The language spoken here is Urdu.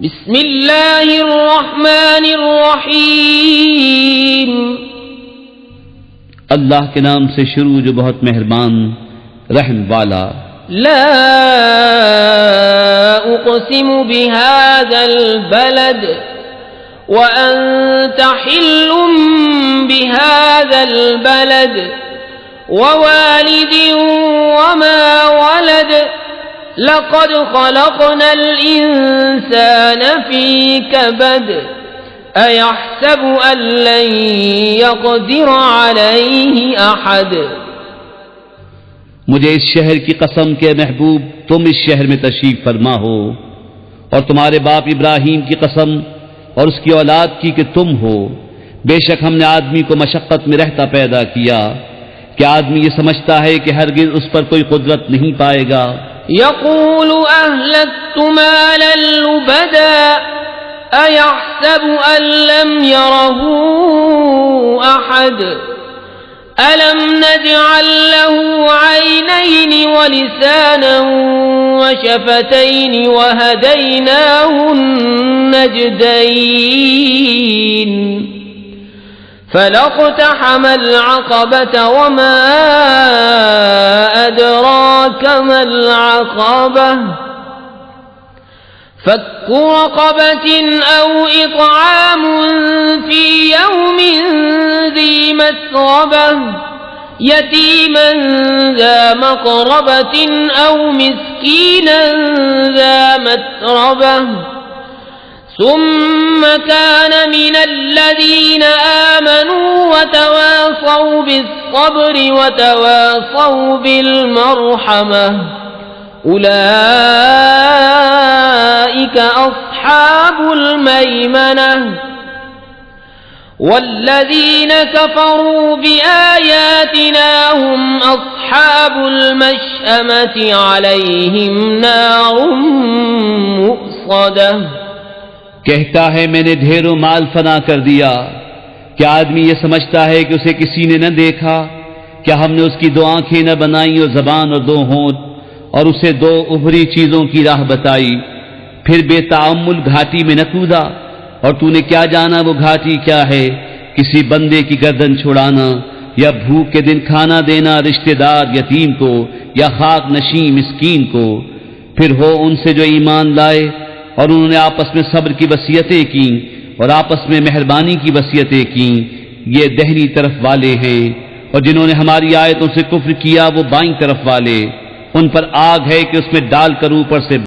بسم اللہ الرحمن الرحیم اللہ کے نام سے شروع جو بہت مہربان رحم والا. لا اقسم بهذا البلد وانت حل بهذا البلد ووالد وما ولد لقد خلقنا الإنسان في كبد أيحسب أن لن يقدر عليه أحد. مجھے اس شہر کی قسم کے محبوب تم اس شہر میں تشریف فرما ہو، اور تمہارے باپ ابراہیم کی قسم اور اس کی اولاد کی کہ تم ہو. بے شک ہم نے آدمی کو مشقت میں رہتا پیدا کیا کہ آدمی یہ سمجھتا ہے کہ ہرگز اس پر کوئی قدرت نہیں پائے گا. يقول أهلكت مالا لبدا أيحسب أن لم يره أحد ألم نجعل له عينين ولسانا وشفتين وهديناه النجدين فلاقتحم العقبة وما أدراك ما العقبة فك رقبة أو إطعام في يوم ذي مسغبة يتيما ذا مقربة أو مسكينا ذا متربة ثم كان من الذين آمنوا وتواصوا بالصبر وتواصوا بالمرحمة أولئك أصحاب الميمنة والذين كفروا بآياتنا هم أصحاب المشأمة عليهم نار مؤصدة. کہتا ہے میں نے ڈھیروں مال فنا کر دیا. کیا آدمی یہ سمجھتا ہے کہ اسے کسی نے نہ دیکھا؟ کیا ہم نے اس کی دو آنکھیں نہ بنائیں اور زبان اور دو ہونٹ، اور اسے دو ابھری چیزوں کی راہ بتائی، پھر بے تعمل گھاٹی میں نہ کودا؟ اور تو نے کیا جانا وہ گھاٹی کیا ہے؟ کسی بندے کی گردن چھڑانا، یا بھوک کے دن کھانا دینا رشتہ دار یتیم کو، یا خاک نشین مسکین کو. پھر ہو ان سے جو ایمان لائے اور انہوں نے آپس میں صبر کی وصیتیں کی اور آپس میں مہربانی کی وصیتیں کی، یہ دہنی طرف والے ہیں. اور جنہوں نے ہماری آیتوں سے کفر کیا وہ بائیں طرف والے. ان پر آگ ہے کہ اس میں ڈال کر اوپر سے